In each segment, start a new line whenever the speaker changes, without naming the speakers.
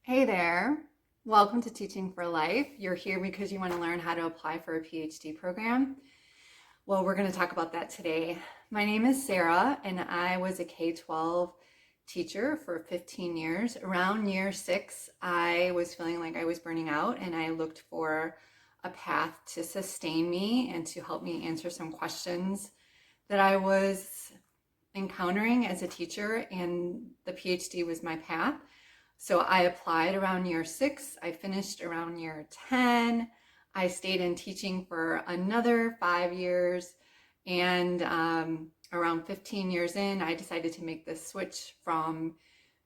Hey there, welcome to Teaching for Life. You're here because you want to learn how to apply for a PhD program. Well, we're going to talk about that today. My name is Sarah, and I was a K-12 teacher for 15 years. Around year 6, I was feeling like I was burning out, and I looked for a path to sustain me and to help me answer some questions that I was encountering as a teacher, and the PhD was my path. So I applied around year 6. I finished around year 10. I stayed in teaching for another 5 years. And around 15 years in, I decided to make the switch from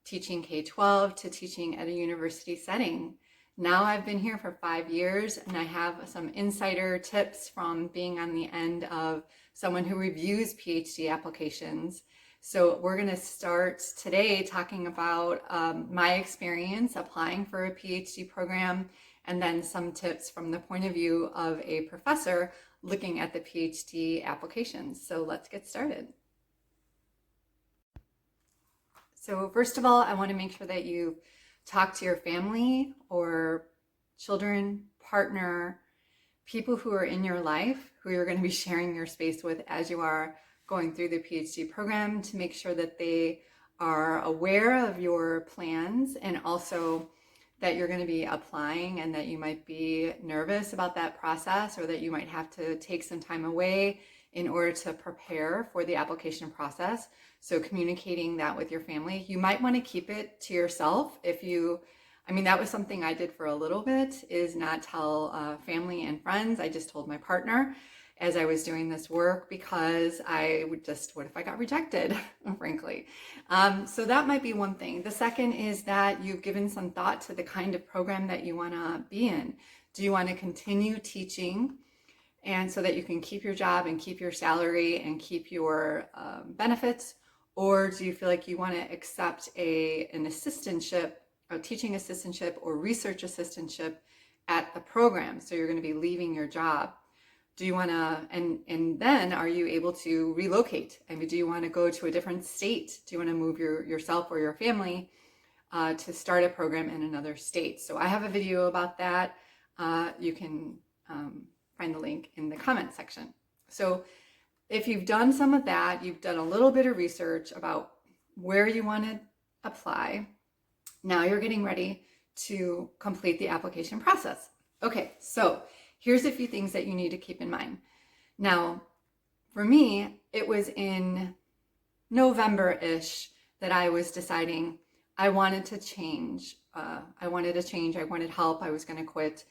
teaching K-12 to teaching at a university setting. Now I've been here for 5 years, and I have some insider tips from being on the end of someone who reviews PhD applications. So we're going to start today talking about my experience applying for a PhD program, and then some tips from the point of view of a professor looking at the PhD applications. So let's get started. So first of all, I want to make sure that you talk to your family or children, partner, people who are in your life, who you're going to be sharing your space with as you are going through the PhD program, to make sure that they are aware of your plans, and also that you're going to be applying and that you might be nervous about that process, or that you might have to take some time away in order to prepare for the application process. So communicating that with your family. You might want to keep it to yourself that was something I did for a little bit, is not tell family and friends. I just told my partner as I was doing this work, because what if I got rejected, frankly. So that might be one thing. The second is that you've given some thought to the kind of program that you want to be in. Do you want to continue teaching, and so that you can keep your job and keep your salary and keep your benefits? Or do you feel like you want to accept an assistantship, a teaching assistantship or research assistantship at the program? So you're going to be leaving your job. Do you want to, and then are you able to relocate? Do you want to go to a different state? Do you want to move yourself or your family to start a program in another state? So I have a video about that. You can find the link in the comment section. So if you've done some of that, you've done a little bit of research about where you want to apply, now you're getting ready to complete the application process. Okay, so here's a few things that you need to keep in mind. Now, for me, it was in November-ish that I was deciding I wanted to change. I wanted help. I was going to quit.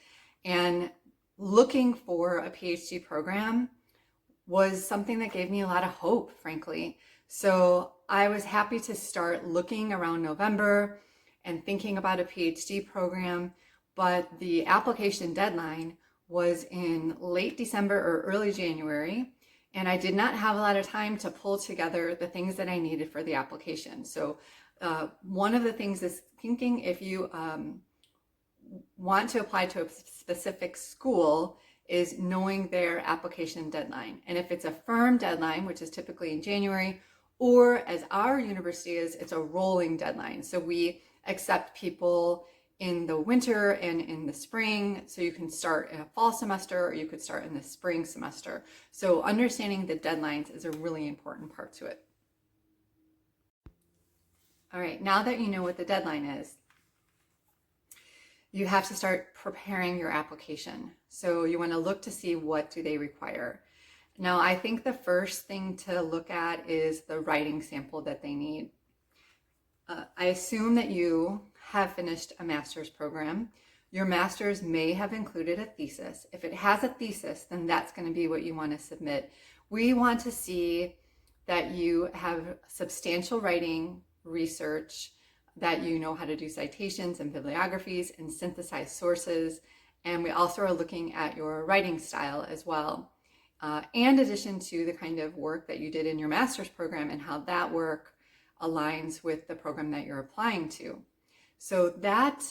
And looking for a PhD program was something that gave me a lot of hope, frankly. So I was happy to start looking around November and thinking about a PhD program, but the application deadline was in late December or early January, and I did not have a lot of time to pull together the things that I needed for the application. So one of the things is thinking, if you want to apply to a specific school, is knowing their application deadline. And if it's a firm deadline, which is typically in January, or as our university is, it's a rolling deadline. So we accept people in the winter and in the spring. So you can start in a fall semester, or you could start in the spring semester. So understanding the deadlines is a really important part to it. All right, now that you know what the deadline is, you have to start preparing your application. So you want to look to see, what do they require? Now, I think the first thing to look at is the writing sample that they need. I assume that you have finished a master's program. Your master's may have included a thesis. If it has a thesis, then that's going to be what you want to submit. We want to see that you have substantial writing, research, that you know how to do citations and bibliographies and synthesize sources. And we also are looking at your writing style as well, in addition to the kind of work that you did in your master's program and how that work aligns with the program that you're applying to. So that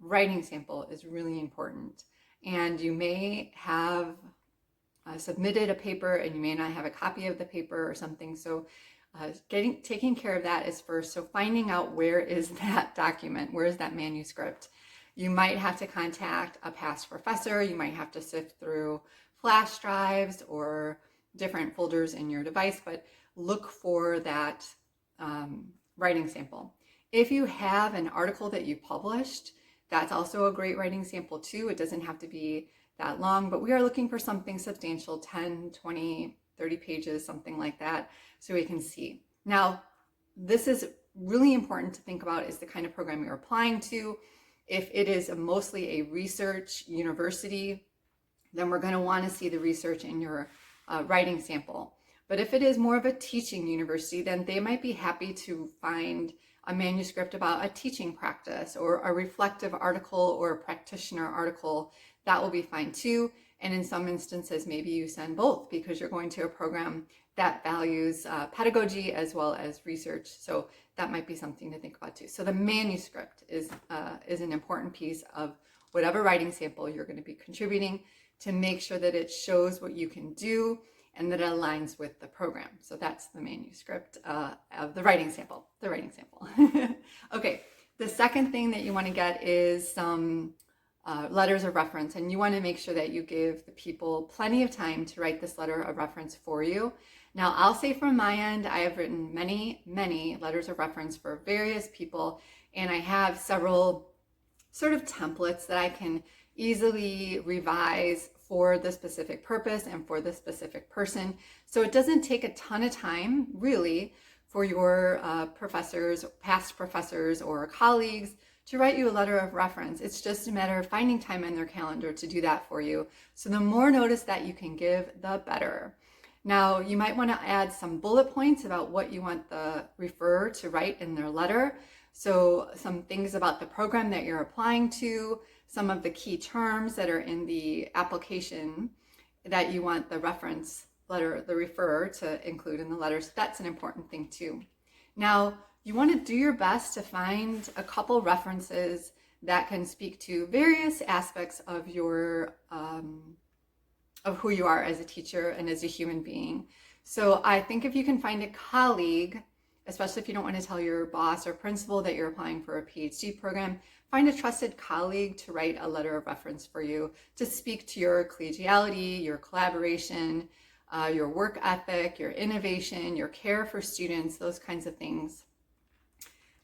writing sample is really important. And you may have submitted a paper and you may not have a copy of the paper or something. So Taking care of that is first. So finding out where is that document, where is that manuscript. You might have to contact a past professor. You might have to sift through flash drives or different folders in your device, but look for that writing sample. If you have an article that you published, that's also a great writing sample too. It doesn't have to be that long, but we are looking for something substantial, 10, 20, 30 pages, something like that, so we can see. Now, this is really important to think about is the kind of program you're applying to. If it is mostly a research university, then we're going to want to see the research in your writing sample. But if it is more of a teaching university, then they might be happy to find a manuscript about a teaching practice or a reflective article or a practitioner article. That will be fine too. And in some instances, maybe you send both because you're going to a program that values pedagogy as well as research. So that might be something to think about too. So the manuscript is an important piece of whatever writing sample you're going to be contributing to make sure that it shows what you can do and that it aligns with the program. So that's the manuscript of the writing sample, Okay, the second thing that you want to get is some letters of reference, and you want to make sure that you give the people plenty of time to write this letter of reference for you. Now, I'll say from my end, I have written many, many letters of reference for various people, and I have several sort of templates that I can easily revise for the specific purpose and for the specific person. So it doesn't take a ton of time, really, for your professors, past professors, or colleagues to write you a letter of reference. It's just a matter of finding time in their calendar to do that for you. So the more notice that you can give, the better. Now, you might want to add some bullet points about what you want the referrer to write in their letter. So some things about the program that you're applying to, some of the key terms that are in the application that you want the reference letter, the referrer, to include in the letter. So that's an important thing too. Now, you want to do your best to find a couple references that can speak to various aspects of your of who you are as a teacher and as a human being. So I think if you can find a colleague, especially if you don't want to tell your boss or principal that you're applying for a PhD program, find a trusted colleague to write a letter of reference for you to speak to your collegiality, your collaboration, your work ethic, your innovation, your care for students, those kinds of things.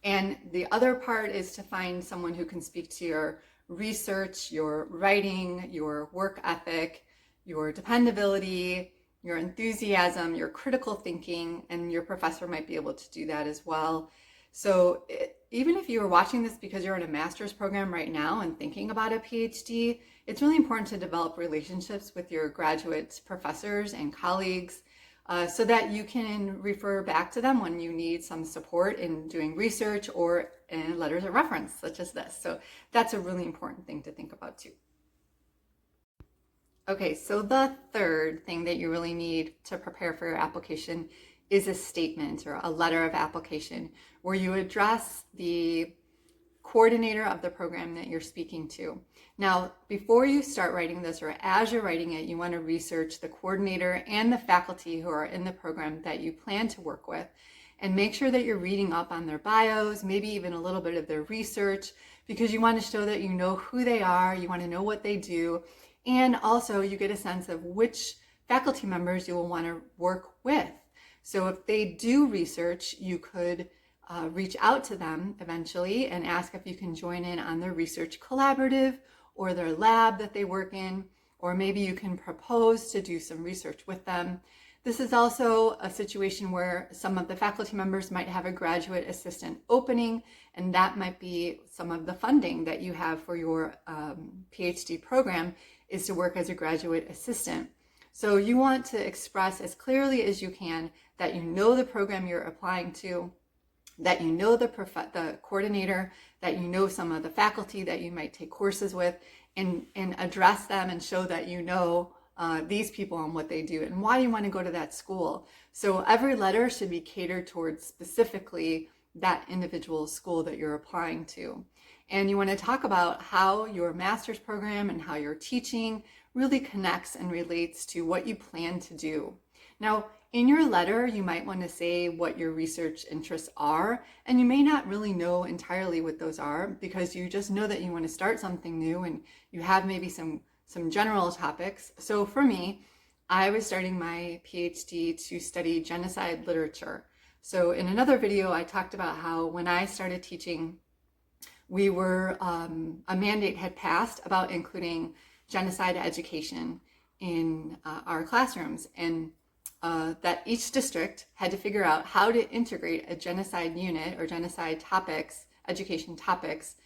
And the other part is to find someone who can speak to your research, your writing, your work ethic, your dependability, your enthusiasm, your critical thinking, and your professor might be able to do that as well. So even if you are watching this because you're in a master's program right now and thinking about a PhD, it's really important to develop relationships with your graduate professors and colleagues so that you can refer back to them when you need some support in doing research or in letters of reference such as this. So that's a really important thing to think about too. Okay, so the third thing that you really need to prepare for your application is a statement or a letter of application where you address the coordinator of the program that you're speaking to. Now, before you start writing this or as you're writing it, you want to research the coordinator and the faculty who are in the program that you plan to work with and make sure that you're reading up on their bios, maybe even a little bit of their research, because you want to show that you know who they are, you want to know what they do, and also you get a sense of which faculty members you will want to work with. So if they do research, you could reach out to them eventually and ask if you can join in on their research collaborative or their lab that they work in, or maybe you can propose to do some research with them. This is also a situation where some of the faculty members might have a graduate assistant opening, and that might be some of the funding that you have for your PhD program is to work as a graduate assistant. So you want to express as clearly as you can that you know the program you're applying to, that you know the coordinator, that you know some of the faculty that you might take courses with, and address them and show that you know these people and what they do and why you want to go to that school. So every letter should be catered towards specifically that individual school that you're applying to. And you want to talk about how your master's program and how your teaching really connects and relates to what you plan to do. Now, in your letter, you might want to say what your research interests are, and you may not really know entirely what those are because you just know that you want to start something new and you have maybe some general topics. So for me, I was starting my PhD to study genocide literature. So in another video, I talked about how when I started teaching, we were, a mandate had passed about including genocide education in our classrooms, and that each district had to figure out how to integrate a genocide unit or genocide topics, education topics,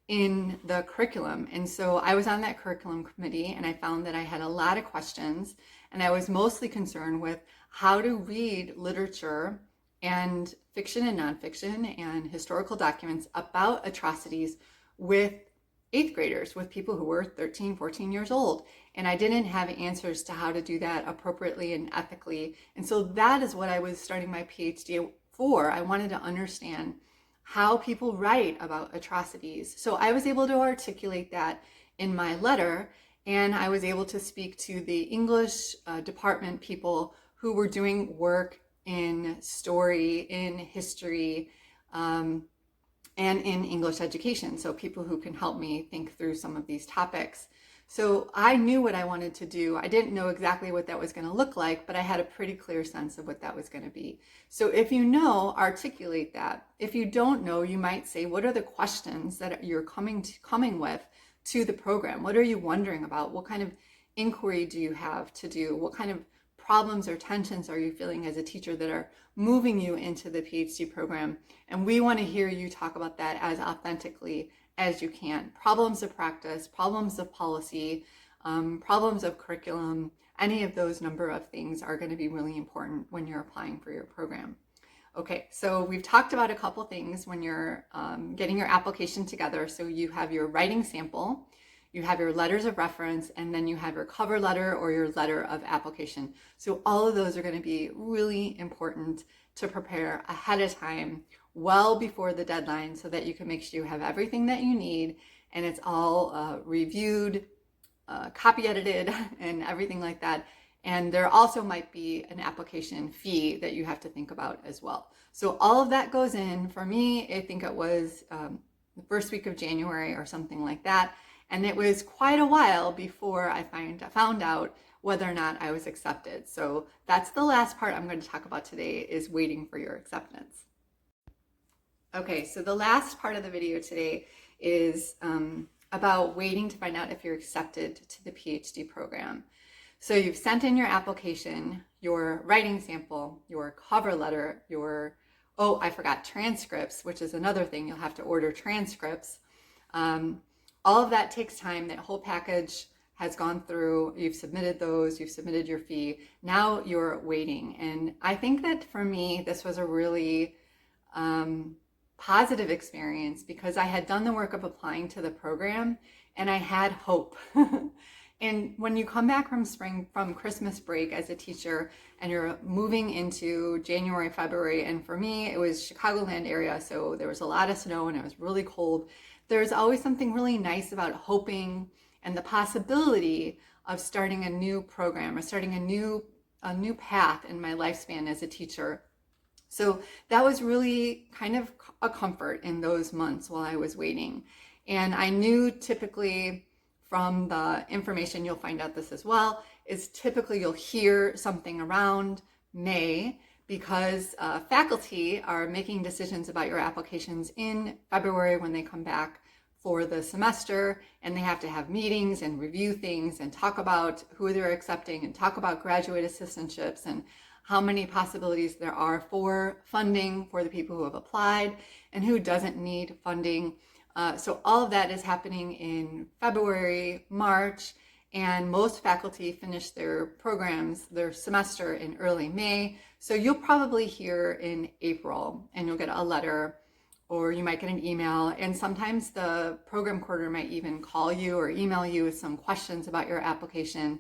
in the curriculum. And so I was on that curriculum committee, and I found that I had a lot of questions, and I was mostly concerned with how to read literature and fiction and nonfiction and historical documents about atrocities with eighth graders, with people who were 13, 14 years old. And I didn't have answers to how to do that appropriately and ethically. And so that is what I was starting my PhD for. I wanted to understand how people write about atrocities. So I was able to articulate that in my letter, and I was able to speak to the English department people who were doing work in story, in history, and in English education. So people who can help me think through some of these topics. So I knew what I wanted to do. I didn't know exactly what that was going to look like, but I had a pretty clear sense of what that was going to be. So if you know, articulate that. If you don't know, you might say, what are the questions that you're coming with to the program? What are you wondering about? What kind of inquiry do you have to do? What kind of problems or tensions are you feeling as a teacher that are moving you into the PhD program? And we want to hear you talk about that as authentically as you can. Problems of practice, problems of policy, problems of curriculum, any of those number of things are going to be really important when you're applying for your program. Okay, so we've talked about a couple things when you're getting your application together. So you have your writing sample, you have your letters of reference, and then you have your cover letter or your letter of application. So all of those are going to be really important to prepare ahead of time, well before the deadline, so that you can make sure you have everything that you need and it's all reviewed, copy edited, and everything like that. And there also might be an application fee that you have to think about as well. So all of that goes in. For me, I think it was the first week of January or something like that. And it was quite a while before I found out whether or not I was accepted. So that's the last part I'm going to talk about today, is waiting for your acceptance. Okay, so the last part of the video today is about waiting to find out if you're accepted to the PhD program. So you've sent in your application, your writing sample, your cover letter, your, oh, I forgot, transcripts, which is another thing. You'll have to order transcripts. All of that takes time. That whole package has gone through. You've submitted those. You've submitted your fee. Now you're waiting. And I think that for me, this was a really positive experience because I had done the work of applying to the program and I had hope. And when you come back from Christmas break as a teacher and you're moving into January, February, and for me, it was Chicagoland area, so there was a lot of snow and it was really cold. There's always something really nice about hoping and the possibility of starting a new program or starting a new path in my lifespan as a teacher. So that was really kind of a comfort in those months while I was waiting. And I knew typically from the information, you'll find out this as well, is typically you'll hear something around May because faculty are making decisions about your applications in February when they come back for the semester, and they have to have meetings and review things and talk about who they're accepting and talk about graduate assistantships and how many possibilities there are for funding for the people who have applied and who doesn't need funding. So all of that is happening in February, March, and most faculty finish their programs, their semester in early May. So you'll probably hear in April and you'll get a letter or you might get an email. And sometimes the program coordinator might even call you or email you with some questions about your application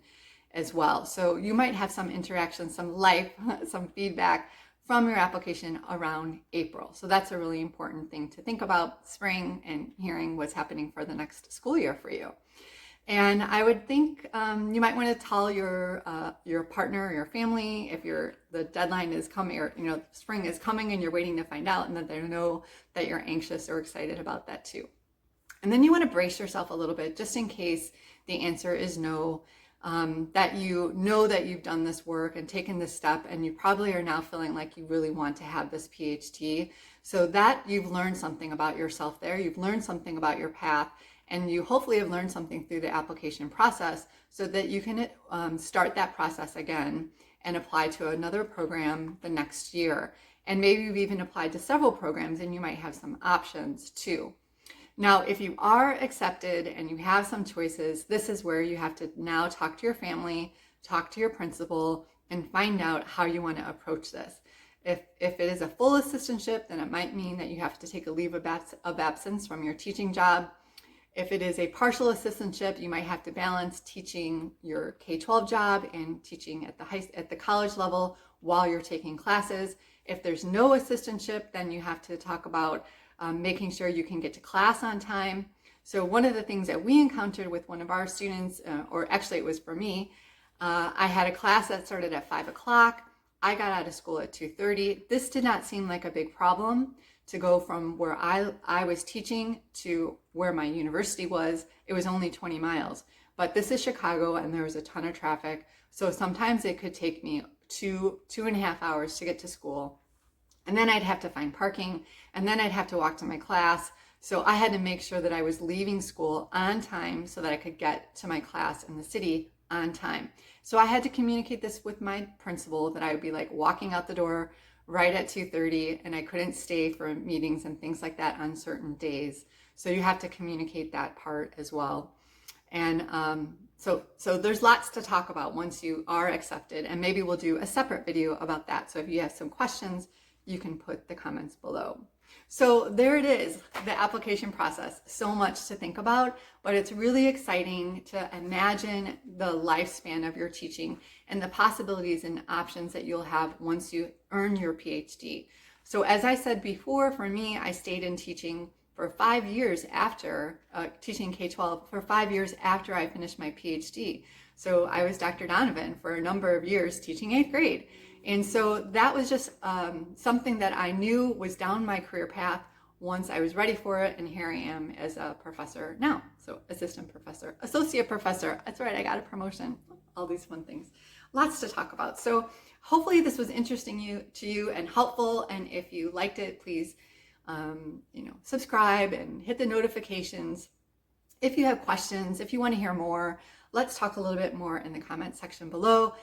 as well. So you might have some interaction, some life, some feedback from your application around April. So that's a really important thing to think about, spring, and hearing what's happening for the next school year for you. And I would think you might want to tell your partner or your family if the deadline is coming, or spring is coming and you're waiting to find out, and that they know that you're anxious or excited about that too. And then you want to brace yourself a little bit just in case the answer is no, that you know that you've done this work and taken this step, and you probably are now feeling like you really want to have this PhD. So that you've learned something about yourself there, you've learned something about your path, and you hopefully have learned something through the application process so that you can start that process again and apply to another program the next year. And maybe you've even applied to several programs and you might have some options too. Now, if you are accepted and you have some choices, this is where you have to now talk to your family, talk to your principal, and find out how you want to approach this. If it is a full assistantship, then it might mean that you have to take a leave of absence from your teaching job. If it is a partial assistantship, you might have to balance teaching your K-12 job and teaching at the college level while you're taking classes. If there's no assistantship, then you have to talk about making sure you can get to class on time. So one of the things that we encountered with one of our students, or actually it was for me, I had a class that started at 5 o'clock. I got out of school at 2:30. This did not seem like a big problem to go from where I was teaching to where my university was. It was only 20 miles. But this is Chicago and there was a ton of traffic. So sometimes it could take me two and a half hours to get to school. And then I'd have to find parking, and then I'd have to walk to my class. So I had to make sure that I was leaving school on time so that I could get to my class in the city on time. So I had to communicate this with my principal, that I would be like walking out the door right at 2:30, and I couldn't stay for meetings and things like that on certain days. So you have to communicate that part as well. And so there's lots to talk about once you are accepted, and maybe we'll do a separate video about that. So if you have some questions, you can put the comments below. So there it is, the application process. So much to think about, but it's really exciting to imagine the lifespan of your teaching and the possibilities and options that you'll have once you earn your PhD. So as I said before, for me, I stayed in teaching for 5 years after, teaching K-12 for 5 years after I finished my PhD. So I was Dr. Donovan for a number of years teaching 8th grade. And so that was just something that I knew was down my career path once I was ready for it. And here I am as a professor now. So assistant professor, associate professor. That's right, I got a promotion. All these fun things. Lots to talk about. So hopefully this was interesting to you and helpful. And if you liked it, please subscribe and hit the notifications. If you have questions, if you want to hear more, let's talk a little bit more in the comment section below.